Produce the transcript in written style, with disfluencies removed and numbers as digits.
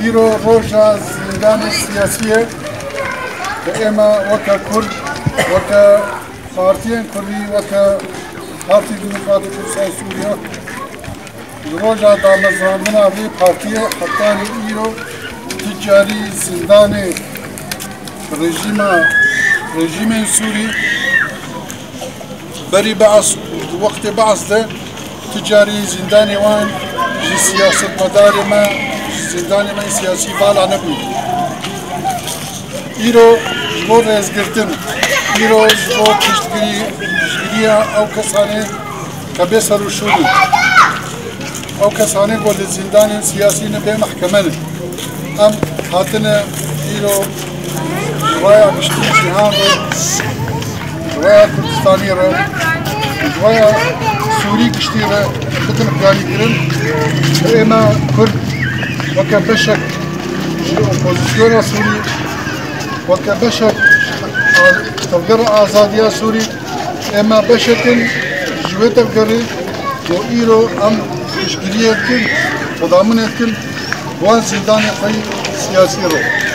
إيرو روجا زندان السياسية كإما وكا كرد وكا بارتيان كردي وكا بارتي ديمقراطية سوريا روجا دامزرامنا في بارتية حتى إيرو تجاري زندان رژیم سوری بری بعض وقت بعض ده تجاری زندان وان جی سیاست مدار ما زندان ما سیاسی بالا نبود ایرو جبور رزگردن ایرو جبور پشتگیری او کسانه که سر و شوری او کسانه گل زندان سیاسی نبه محکمه ام هاتنه ایرو جوايا بشتري جهان جوايا كردستاني جوايا سوري بشتري بدن قالي كرن اما كرد وكبشك اوبوزيسيون سوري وكبشك تفجر ازاديا سوري اما بشكل جوه تفجري وايرو ام اشكريه كن تضامن كن وان زندان سياسي رو